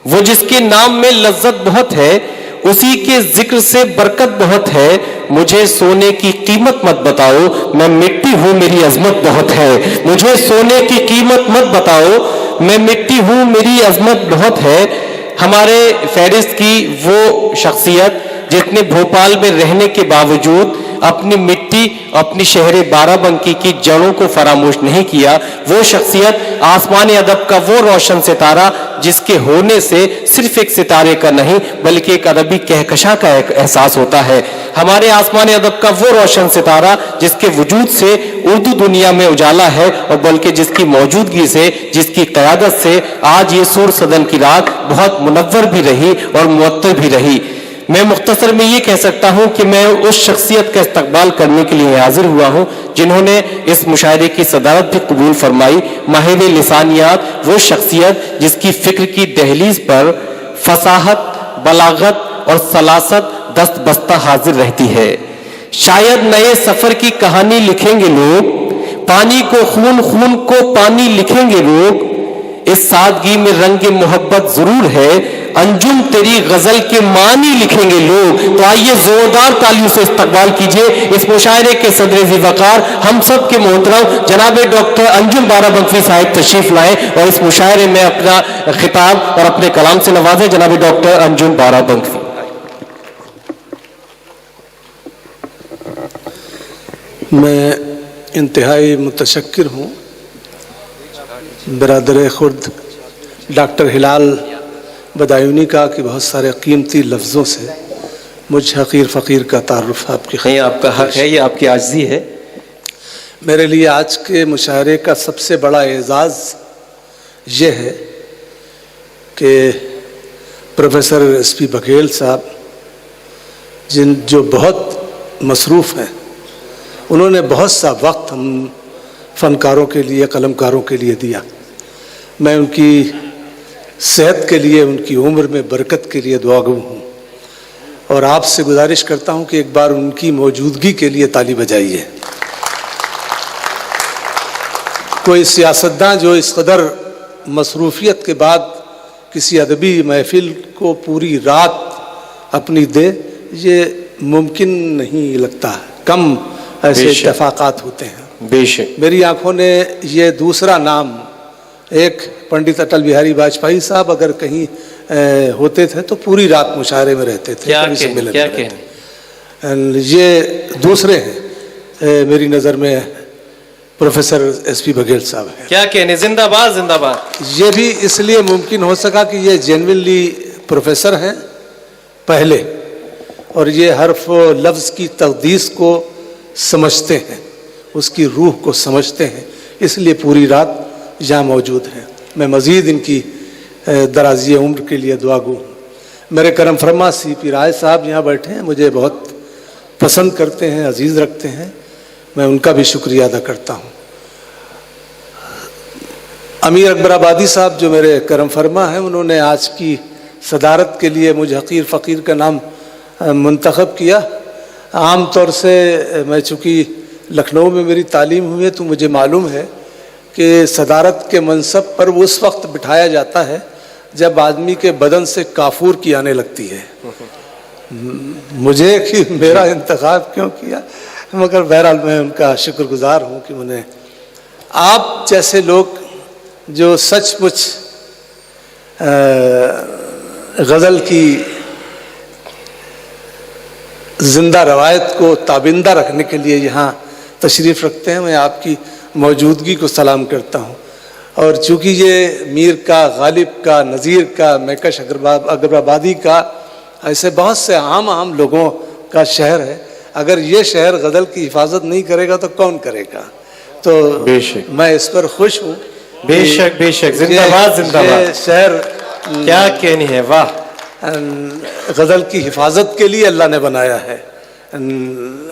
وہ جس کے نام میں لذت بہت ہے، اسی کے ذکر سے برکت بہت ہے، مجھے سونے کی قیمت مت بتاؤ، میں مٹی ہوں میری عظمت بہت ہے، مجھے سونے کی قیمت مت بتاؤ، میں مٹی ہوں میری عظمت بہت ہے۔ ہمارے فہرست کی وہ شخصیت جس نے بھوپال میں رہنے کے باوجود اپنی مٹی، اپنی شہر بارہ بنکی کی جڑوں کو فراموش نہیں کیا، وہ شخصیت آسمان ادب کا وہ روشن ستارہ جس کے ہونے سے صرف ایک ستارے کا نہیں بلکہ ایک ادبی کہکشاں کا ایک احساس ہوتا ہے۔ ہمارے آسمان ادب کا وہ روشن ستارہ جس کے وجود سے اردو دنیا میں اجالا ہے، اور بلکہ جس کی موجودگی سے، جس کی قیادت سے آج یہ سور صدن کی رات بہت منور بھی رہی اور معطر بھی رہی۔ میں مختصر میں یہ کہہ سکتا ہوں کہ میں اس شخصیت کا استقبال کرنے کے لیے حاضر ہوا ہوں جنہوں نے اس مشاعرے کی صدارت بھی قبول فرمائی۔ ماہر لسانیات، وہ شخصیت جس کی فکر کی دہلیز پر فصاحت، بلاغت اور سلاست دست بستہ حاضر رہتی ہے۔ شاید نئے سفر کی کہانی لکھیں گے لوگ، پانی کو خون، خون کو پانی لکھیں گے لوگ، اس سادگی میں رنگ محبت ضرور ہے، انجم تیری غزل کے معنی لکھیں گے لوگ۔ تو آئیے زوردار تالیوں سے استقبال کیجئے اس مشاعرے کے صدر ذی وقار، ہم سب کے محترم جناب ڈاکٹر انجم بارہ بنکوی صاحب تشریف لائیں اور اس مشاعرے میں اپنا خطاب اور اپنے کلام سے نوازیں۔ جناب ڈاکٹر انجم بارہ بنکوی۔ میں انتہائی متشکر ہوں برادر خرد ڈاکٹر ہلال بدایونی کا کہ بہت سارے قیمتی لفظوں سے مجھ حقیر فقیر کا تعارف آپ کی نہیں، آپ کا حق ہے، یہ آپ کی عاجزی ہے۔ میرے لیے آج کے مشاعرے کا سب سے بڑا اعزاز یہ ہے کہ پروفیسر ایس پی بگھیل صاحب جو بہت مصروف ہیں، انہوں نے بہت سا وقت ہم فنکاروں کے لیے، قلمکاروں کے لیے دیا۔ میں ان کی صحت کے لیے، ان کی عمر میں برکت کے لیے دعا گو ہوں، اور آپ سے گزارش کرتا ہوں کہ ایک بار ان کی موجودگی کے لیے تالی بجائیے۔ کوئی سیاستداں جو اس قدر مصروفیت کے بعد کسی ادبی محفل کو پوری رات اپنی دے، یہ ممکن نہیں لگتا، کم ایسے اتفاقات ہوتے ہیں۔ بے شک میری آنکھوں نے یہ دوسرا نام، ایک پنڈت اٹل بہاری واجپئی صاحب اگر کہیں ہوتے تھے تو پوری رات مشاعرے میں رہتے تھے، یہ دوسرے ہیں میری نظر میں پروفیسر ایس پی بگھیل صاحب ہیں۔ کیا کہنے، زندہ باد زندہ باد۔ یہ بھی اس لیے ممکن ہو سکا کہ یہ جینوینلی پروفیسر ہیں پہلے، اور یہ حرف و لفظ کی تقدیس کو سمجھتے ہیں، اس کی روح کو سمجھتے ہیں، اس لیے پوری رات یہاں موجود ہیں۔ میں مزید ان کی درازی عمر کے لیے دعا گو ہوں۔ میرے کرم فرما سی پی رائے صاحب یہاں بیٹھے ہیں، مجھے بہت پسند کرتے ہیں، عزیز رکھتے ہیں، میں ان کا بھی شکریہ ادا کرتا ہوں۔ امیر اکبر آبادی صاحب جو میرے کرم فرما ہیں، انہوں نے آج کی صدارت کے لیے مجھے حقیر فقیر کا نام منتخب کیا۔ عام طور سے میں چونکہ لکھنؤ میں میری تعلیم ہوئی ہے تو مجھے معلوم ہے کہ صدارت کے منصب پر اس وقت بٹھایا جاتا ہے جب آدمی کے بدن سے کافور کی آنے لگتی ہے۔ مجھے کہ میرا انتخاب کیوں کیا، مگر بہرحال میں ان کا شکر گزار ہوں کہ انہیں آپ جیسے لوگ جو سچ مچ غزل کی زندہ روایت کو تابندہ رکھنے کے لیے یہاں تشریف رکھتے ہیں، میں آپ کی موجودگی کو سلام کرتا ہوں۔ اور چونکہ یہ میر کا، غالب کا، نذیر کا، میکش اکبر آبادی کا، ایسے بہت سے عام لوگوں کا شہر ہے، اگر یہ شہر غزل کی حفاظت نہیں کرے گا تو کون کرے گا؟ تو میں اس پر خوش ہوں۔ بے شک بے شک، زندہ باد زندہ باد۔ یہ شہر کیا کہنی ہے، واہ! غزل کی حفاظت کے لیے اللہ نے بنایا ہے،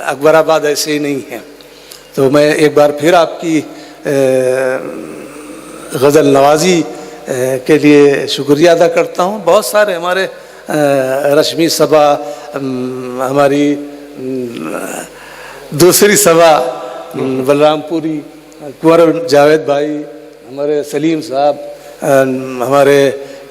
اکبر آباد ایسے ہی نہیں ہے۔ تو میں ایک بار پھر آپ کی غزل نوازی کے لیے شکریہ ادا کرتا ہوں۔ بہت سارے ہمارے رشمی صبا، ہماری دوسری صبا بلرام پوری، کنور جاوید بھائی، ہمارے سلیم صاحب، ہمارے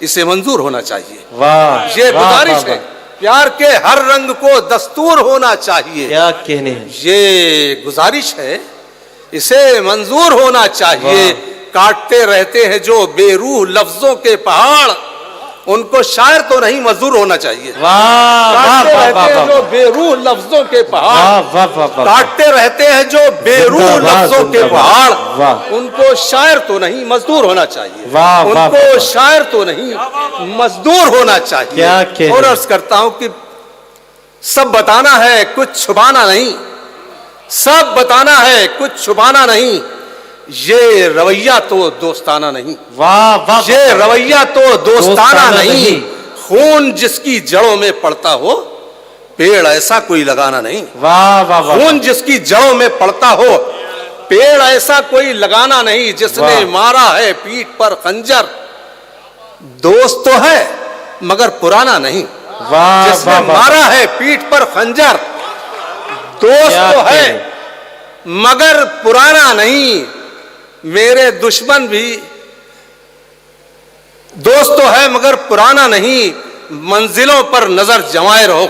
اسے منظور ہونا چاہیے. واہ یہ واہ، گزارش واہ، ہے. واہ. پیار کے ہر رنگ کو دستور ہونا چاہیے. کیا کہنے ہیں. یہ گزارش ہے، اسے منظور ہونا چاہیے. واہ. کاٹتے رہتے ہیں جو بے روح لفظوں کے پہاڑ، ان کو شاعر تو نہیں مزدور ہونا چاہیے. واہ واہ کاٹتے واہ رہتے ہیں واہ، جو بے روح لفظوں کے پہاڑ، واہ واہ واہ واہ. کاٹتے رہتے ہیں جو بے روح زندہ باد، لفظوں کے زندہ باد. پہاڑ، واہ. ان کو شاعر تو نہیں مزدور ہونا چاہیے. واہ، ان واہ، کو واہ. شاعر تو نہیں مزدور ہونا چاہیے. کیا کہہ اور رہے ہیں. عرض کرتا ہوں کہ سب بتانا ہے کچھ چھپانا نہیں، سب بتانا ہے کچھ چھپانا نہیں، یہ رویہ تو دوستانہ نہیں. واہ واہ، یہ رویہ تو دوستانہ دوستانہ نہیں. نہیں. خون جس کی جڑوں میں پڑتا ہو پیڑ ایسا کوئی لگانا نہیں. واہ واہ واہ. خون جس کی جڑوں میں پڑتا ہو پیڑ ایسا کوئی لگانا نہیں. جس نے واہ. مارا ہے پیٹھ پر خنجر دوست تو ہے مگر پرانا نہیں. واہ جس نے واہ واہ. مارا ہے پیٹھ پر خنجر دوست کیا تو ہے کہنے. مگر پرانا نہیں. میرے دشمن بھی دوست تو ہے مگر پرانا نہیں. منزلوں پر نظر جمائے رہو،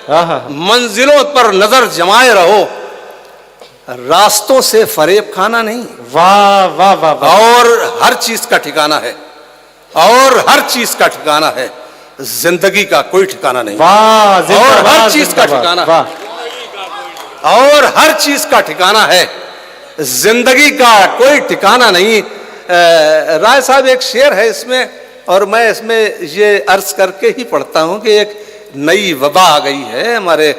آہا. منزلوں پر نظر جمائے رہو، راستوں سے فریب کھانا نہیں. واہ واہ واہ واہ. اور ہر چیز کا ٹھکانہ ہے، اور ہر چیز کا ٹھکانہ ہے، زندگی کا کوئی ٹھکانہ نہیں. واہ زندہ اور ہر باد، چیز زندہ کا باد. ٹھکانہ. واہ. اور ہر چیز کا ٹھکانہ ہے، زندگی کا کوئی ٹھکانہ نہیں. رائے صاحب ایک شعر ہے اس میں، اور میں اس میں یہ عرض کر کے ہی پڑھتا ہوں کہ ایک نئی وبا آ گئی ہے ہمارے.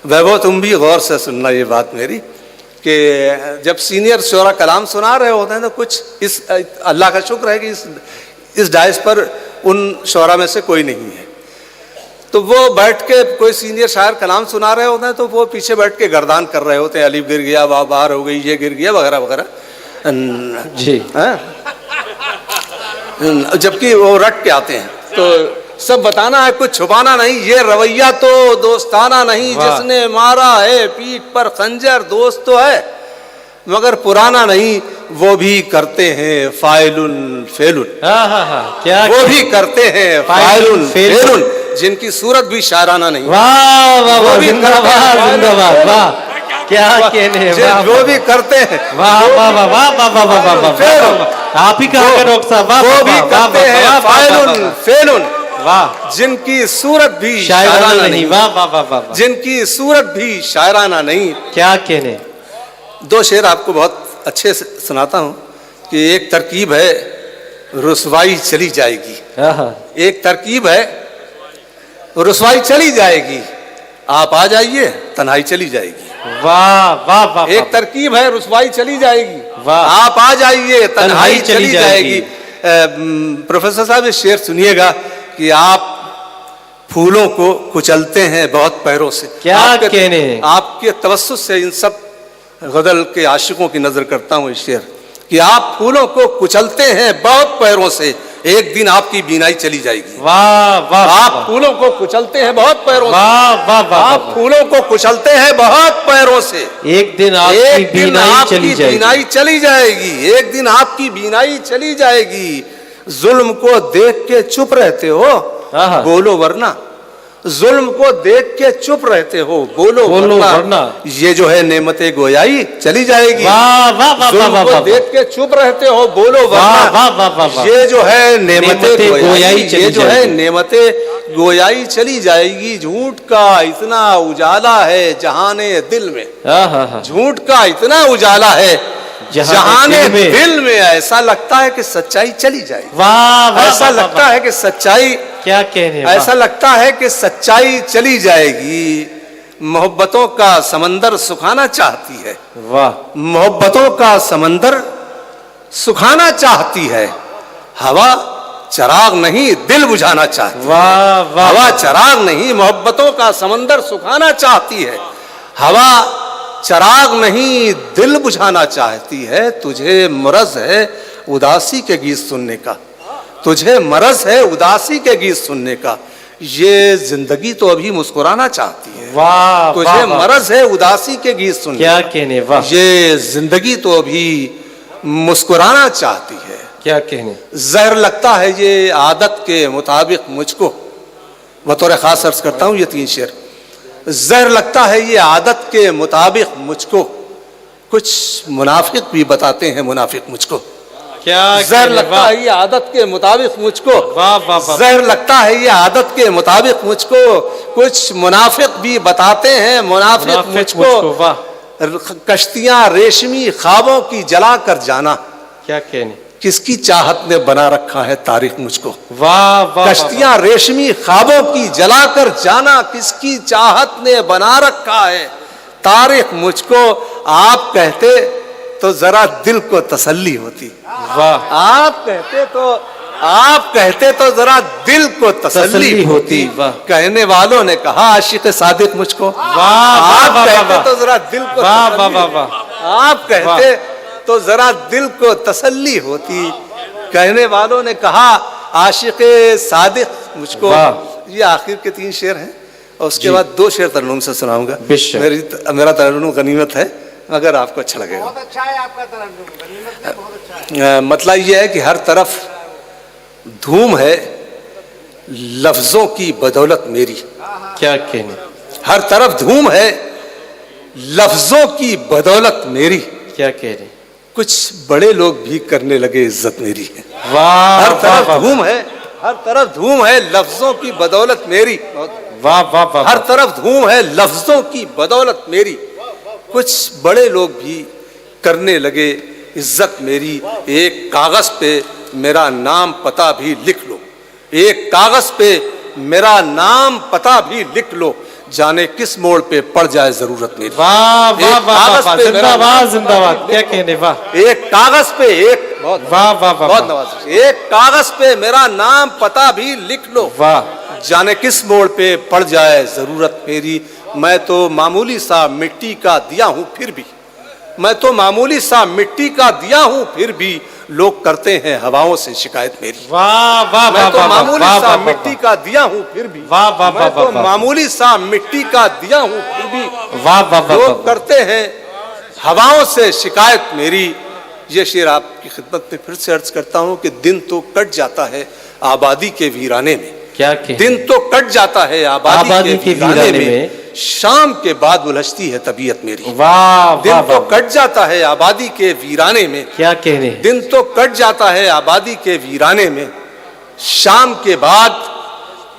ویبھو تم بھی غور سے سننا یہ بات میری، کہ جب سینئر شعراء کلام سنا رہے ہوتے ہیں تو کچھ اس اللہ کا شکر ہے کہ اس ڈائس پر ان شعراء میں سے کوئی نہیں ہے، تو وہ بیٹھ کے کوئی سینئر شاعر کلام سنا رہے ہوتے ہیں تو وہ پیچھے بیٹھ کے گردان کر رہے ہوتے ہیں، الف گر گیا، واو بار ہو گئی، یہ گر گیا وغیرہ وغیرہ. جی. ہاں؟ جبکہ وہ رٹ کے آتے ہیں. تو سب بتانا ہے کچھ چھپانا نہیں، یہ رویہ تو دوستانہ نہیں. واہ. جس نے مارا ہے پیٹھ پر خنجر دوست تو ہے مگر پرانا نہیں. وہ بھی کرتے ہیں فاعل فعل، ہاں ہاں ہاں. کیا وہ بھی کرتے ہیں فاعل فعل. فعل، جن کی صورت بھی شاعرانہ نہیں. واہ واہ وہ واہ. بھی زندہ کرتے ہیں باد، زندہ باد. فاعل. واہ کیا کہنے ہیں. واہ وہ بھی کرتے ہیں واہ واہ واہ واہ واہ واہ واہ واہ واہ. فعل. آپ ہی کہا کہ ڈاکٹر صاحب. واہ وہ واہ بھی واہ واہ کرتے ہیں واہ واہ فاعل واہ. فعل، واہ جن کی صورت بھی شاعرانہ نہیں. واہ واہ واہ واہ واہ. جن کی صورت بھی شاعرانہ نہیں. کیا کہنے. دو شعر آپ کو بہت اچھے سے سناتا ہوں کہ ایک ترکیب ہے رسوائی چلی جائے گی. آہا. ایک ترکیب ہے رسوائی چلی جائے گی، آپ آ جائیے تنہائی چلی جائے گی. واہ واہ واہ. ایک ترکیب ہے رسوائی چلی جائے گی، واہ. آپ آ جائیے تنہائی چلی جائے گی. پروفیسر صاحب یہ شعر سنیے گا کہ آپ پھولوں کو کچلتے ہیں بہت پیروں سے. کیا آپ کے- کہنے ہیں. آپ کے توسط سے ان سب غزل کے عاشقوں کی نظر کرتا ہوں اس شعر کہ آپ پھولوں کو کچلتے ہیں بہت پیروں سے، ایک دن آپ کی بینائی چلی جائے گی. واہ واہ. آپ پھولوں کو کچلتے ہیں بہت پیروں سے، واہ واہ واہ. آپ پھولوں کو کچلتے ہیں بہت پیروں سے، ایک دن آپ کی ایک دن بینائی آپ چلی کی جائے گی. بینائی چلی جائے گی. ایک دن آپ کی بینائی چلی جائے گی. ظلم کو دیکھ کے چپ رہتے ہو آہا. بولو ورنہ، ظلم کو دیکھ کے چپ رہتے ہو بولو ورنہ. یہ جو ہے نعمت گویائی چلی جائے گی. واہ واہ واہ واہ ظلم واہ کو واہ. دیکھ کے چپ رہتے ہو بولو واہ ورنہ. واہ واہ واہ واہ. یہ جو ہے نعمت نعمت گویائی گویائی، چلی یہ جو جائے ہے گی. نعمت گویائی چلی جائے گی. جھوٹ کا اتنا اجالا ہے جہان دل میں، آہا ہاں. جھوٹ کا اتنا اجالا ہے جہان دل میں، ایسا لگتا ہے کہ سچائی چلی جائے گی. واہ واہ. ایسا لگتا ہے کہ سچائی، کیا کہنے. ایسا لگتا ہے کہ سچائی چلی جائے گی. محبتوں کا سمندر سکھانا چاہتی ہے، واہ. محبتوں کا سمندر سکھانا چاہتی ہے. ہوا چراغ نہیں دل بجھانا چاہتی ہے. واہ واہ. ہوا چراغ نہیں محبتوں کا سمندر سکھانا چاہتی ہے. ہوا چراغ نہیں دل بجھانا چاہتی ہے. تجھے مرض ہے اداسی کے گیت سننے کا، تجھے مرض ہے اداسی کے گیت سننے کا. یہ زندگی تو ابھی مسکرانا چاہتی ہے. واہ. تجھے مرض ہے اداسی کے گیت سننے کیا کا. کہنے. واہ. یہ زندگی تو ابھی مسکرانا چاہتی ہے. کیا کہنے؟ زہر لگتا ہے یہ عادت کے مطابق مجھ کو، بطور خاص عرض کرتا ہوں یہ 3 شعر. زہر لگتا ہے یہ عادت کے مطابق مجھ کو، کچھ منافق بھی بتاتے ہیں منافق مجھ کو. کیا زہر لگتا ہے یہ عادت کے مطابق مجھ کو، واہ واہ واہ. زہر لگتا ہے یہ عادت کے مطابق مجھ کو، کچھ منافق بھی بتاتے ہیں منافق مجھ کو. واہ. کشتیاں ریشمی خوابوں کی جلا کر جانا، کیا کہنے؟ کس کی چاہت نے بنا رکھا ہے تاریخ مجھ کو. واہ واہ. کشتیاں ریشمی خوابوں کی جلا کر جانا، کس کی چاہت نے بنا رکھا ہے تاریخ مجھ کو. آپ کہتے تو ذرا دل کو تسلی ہوتی. واہ. آپ کہتے تو ذرا دل کو تسلی ہوتی. واہ. کہنے والوں نے کہا عاشق صادق مجھ کو. واہ آپ کہتے تو ذرا دل کو واہ تسلی واہ واہ واہ. آپ کہتے تو ذرا دل کو تسلی ہوتی. کہنے والوں نے کہا عاشق صادق مجھ کو. واہ. یہ آخر کے 3 شعر ہیں اور اس کے بعد 2 شعر ترنم سے سناؤں گا. بے شک. میرا ترنم غنیمت ہے اگر آپ کو اچھا لگے گا. بہت اچھا ہے آپ کا ترنم، غنیمت ہے، بہت اچھا ہے. مطلب یہ ہے کہ ہر طرف دھوم ہے لفظوں کی بدولت میری. کیا کہنے؟ ہر طرف دھوم ہے لفظوں کی بدولت میری. کیا کہہ رہے؟ کچھ بڑے لوگ بھی کرنے لگے عزت میری. واہ ہر واہ طرف واہ. دھوم ہے، ہر طرف دھوم ہے لفظوں کی بدولت میری. واہ واہ واہ. ہر طرف دھوم ہے لفظوں کی بدولت میری. کچھ بڑے لوگ بھی کرنے لگے عزت میری. ایک کاغذ پہ میرا نام پتہ بھی لکھ لو، ایک کاغذ پہ میرا نام پتہ بھی لکھ لو، جانے کس موڑ پہ پڑ جائے ضرورت میری. واہ واہ ایک واہ کاغذ واہ. پہ زندہ میرا باد زندہ باد. کیا کہنے؟ واہ ایک کاغذ پہ واہ واہ واہ بہت واہ. نوازش. ایک کاغذ پہ میرا نام پتہ بھی لکھ لو، واہ. جانے کس موڑ پہ پڑ جائے ضرورت میری. میں تو معمولی سا مٹی کا دیا ہوں پھر بھی، میں تو معمولی سا مٹی کا دیا ہوں پھر بھی، لوگ کرتے ہیں ہواؤں سے شکایت میری. واہ واہ میں واہ تو واہ. معمولی واہ سا واہ مٹی واہ. کا دیا ہوں پھر بھی، واہ واہ میں واہ تو واہ. معمولی سا مٹی کا دیا ہوں پھر بھی، واہ واہ واہ لوگ واہ. کرتے ہیں ہواؤں سے شکایت میری. یہ شعر آپ کی خدمت میں پھر سے عرض کرتا ہوں کہ دن تو کٹ جاتا ہے آبادی کے ویرانے میں. کیا کہنے؟ دن تو کٹ جاتا ہے آبادی کے ویرانے میں، شام کے بعد الجھتی ہے طبیعت میری. واہ دن واہ تو واہ. کٹ جاتا ہے آبادی کے ویرانے میں، کیا کہنے؟ دن تو کٹ جاتا ہے آبادی کے ویرانے میں، شام کے بعد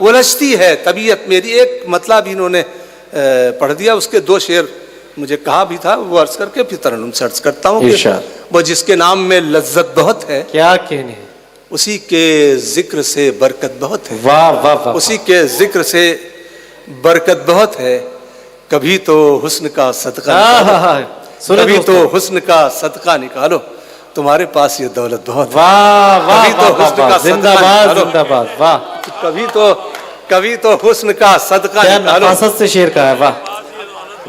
الجھتی ہے طبیعت میری. ایک مطلب انہوں نے پڑھ دیا، اس کے 2 شعر مجھے کہا بھی تھا وہ عرض کر کے پھر ترنم سے عرض کرتا ہوں کہ ارشاد. وہ جس کے نام میں لذت بہت ہے کیا کہنے؟ اسی کے ذکر سے برکت بہت ہے. واہ واہ واہ. اسی کے ذکر سے برکت بہت ہے. کبھی تو حسن کا صدقہ نکالو، کبھی تو حسن کا صدقہ نکالو، تمہارے پاس یہ دولت بہت ہے. واہ واہ کبھی تو واہ حسن واہ. کا زندہ صدقہ باد نکالو. زندہ باد. واہ. کبھی تو حسن کا صدقہ کیا نکالو. نفاست سے شعر کا ہے. واہ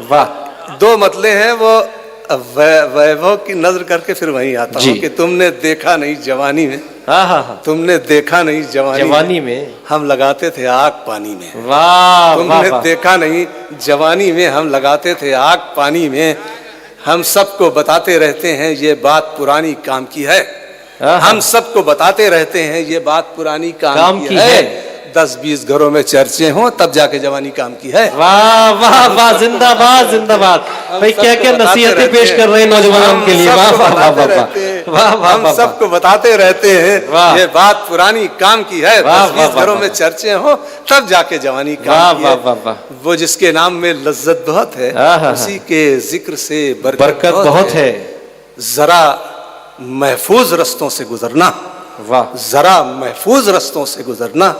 واہ. 2 مطلب ہیں وہ ویبھو کی نظر کر کے پھر وہیں آتا جی. ہوں کہ تم نے دیکھا نہیں جوانی میں، ہاں ہاں ہاں. تم نے دیکھا نہیں جوانی میں. ہم لگاتے تھے آگ پانی میں. واہ تم واہ نے واہ. دیکھا نہیں جوانی میں ہم لگاتے تھے آگ پانی میں. ہم سب کو بتاتے رہتے ہیں یہ بات پرانی کام کی ہے. ہم سب کو بتاتے رہتے ہیں یہ بات پرانی کام کی ہے. 10-20 گھروں میں چرچے ہوں تب جا کے جوانی کام کی ہے. واہ واہ واہ. زندہ باد زندہ باد. بھائی کیا کیا نصیحتیں پیش کر رہے ہیں نوجوانوں کے لیے. واہ واہ واہ واہ. واہ واہ ہم واہ. سب کو بتاتے رہتے ہیں واہ. یہ بات پرانی کام کی ہے. واہ 10-20 واہ گھروں واہ. میں چرچے ہوں تب جا کے جوانی واہ کام کی واہ ہے. واہ واہ. وہ جس کے نام میں لذت بہت ہے ہاں. اسی کے ذکر سے برکت بہت ہے. ذرا محفوظ رستوں سے گزرنا، واہ. ذرا محفوظ رستوں سے گزرنا،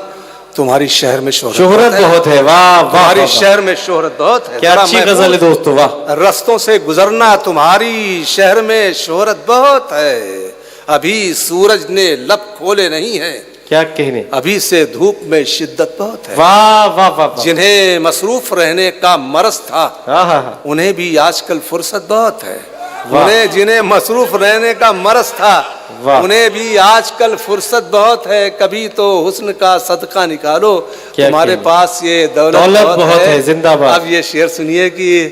تمہاری شہر میں شہرت بہت ہے. واہ واہ تمہاری واہ. شہر میں شہرت بہت ہے. کیا ذرا اچھی محفوظ غزل ہے دوستو. واہ. رستوں سے گزرنا، تمہاری شہر میں شہرت بہت ہے. ابھی سورج نے لب کھولے نہیں ہے، کیا کہنے؟ ابھی سے دھوپ میں شدت بہت ہے. واہ واہ واہ واہ. جنہیں مصروف رہنے کا مرض تھا ہاں ہاں ہاں. انہیں بھی آج کل فرصت بہت ہے. واہ. جنہیں مصروف رہنے کا مرض تھا واہ. انہیں بھی آج کل فرصت بہت ہے. کبھی تو حسن کا صدقہ نکالو، کیا تمہارے کہنے؟ پاس یہ دولت بہت ہے. زندہ باد. اب یہ شعر سنیے کہ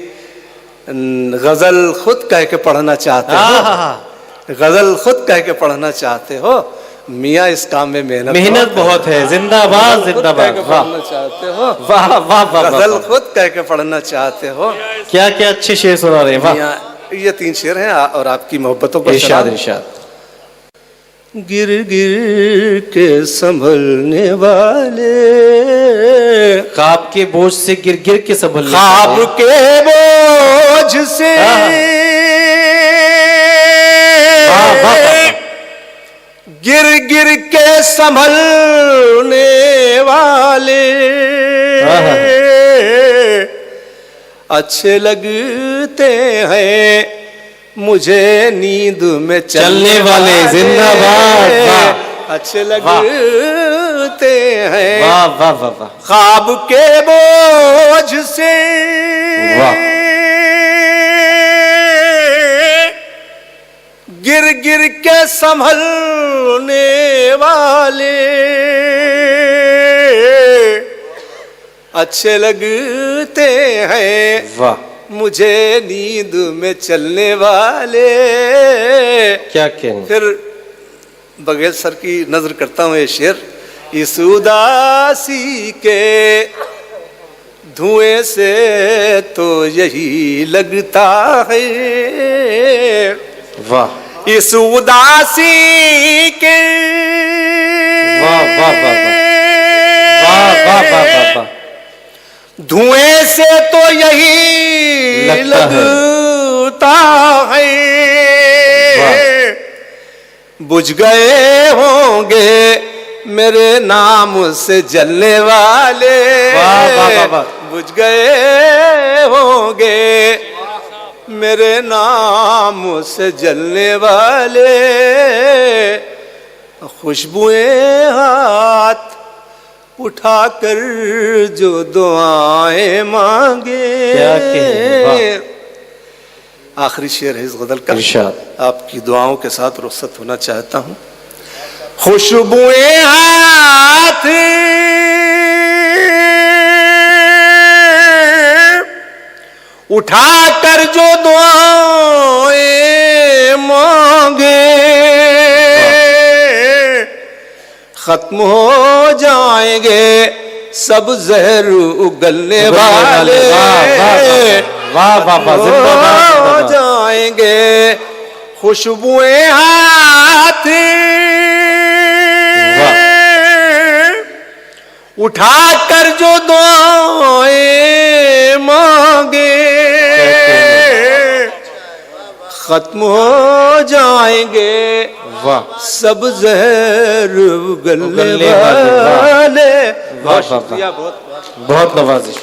غزل خود کہہ کے پڑھنا چاہتے ہاں ہیں. ہاں ہاں. غزل خود خود کہہ کے پڑھنا چاہتے ہو، میاں اس کام میں محنت بہت ہے. زندہ باد زندہ باد. واہ پڑھنا چاہتے ہو، واہ واہ واہ غزل واہ. خود کہہ کے پڑھنا چاہتے ہو. کیا کیا اچھے شعر سنا رہے ہیں. واہ. میاں یہ 3 شعر ہیں اور آپ کی محبتوں پر ارشاد سلام. ارشاد. گر گر کے سنبھلنے والے، خواب کے بوجھ سے گر گر کے سنبھلنے خواب کے بوجھ سے گر گر کے سنبھلنے والے اچھے لگتے ہیں مجھے نیند میں چلنے والے. زندہ باد. اچھے لگتے ہیں واہ واہ واہ واہ. خواب کے بوجھ سے واہ. گر گر کے سنبھلنے والے اچھے لگتے ہیں واہ. مجھے نیند میں چلنے والے. کیا کہیں. پھر بغیر سر کی نظر کرتا ہوں یہ شعر. اس اداسی کے دھوئیں سے تو یہی لگتا ہے، واہ اس اداسی کے واہ واہ واہ واہ واہ واہ واہ واہ. دھوئیں سے تو یہی لگتا ہے. بجھ گئے ہوں گے میرے نام سے جلنے والے. بجھ گئے ہوں گے میرے نام سے جلنے والے. خوشبوئیں ہاتھ اٹھا کر جو دعائیں مانگے. کیا کہیں. آخری شعر ہے اس غزل کا. ارشاد. آپ کی دعاؤں کے ساتھ رخصت ہونا چاہتا ہوں. خوشبوئیں ہاتھ اٹھا کر جو دعائیں مانگے ختم ہو جائیں گے سب زہر اگلنے والے. ہو جائیں گے خوشبوئیں ہاتھ اٹھا کر جو دعائیں مانگے ختم ہو جائیں گے سب زہر اگلنے والے. بہت شکریہ. بہت بہت نوازش.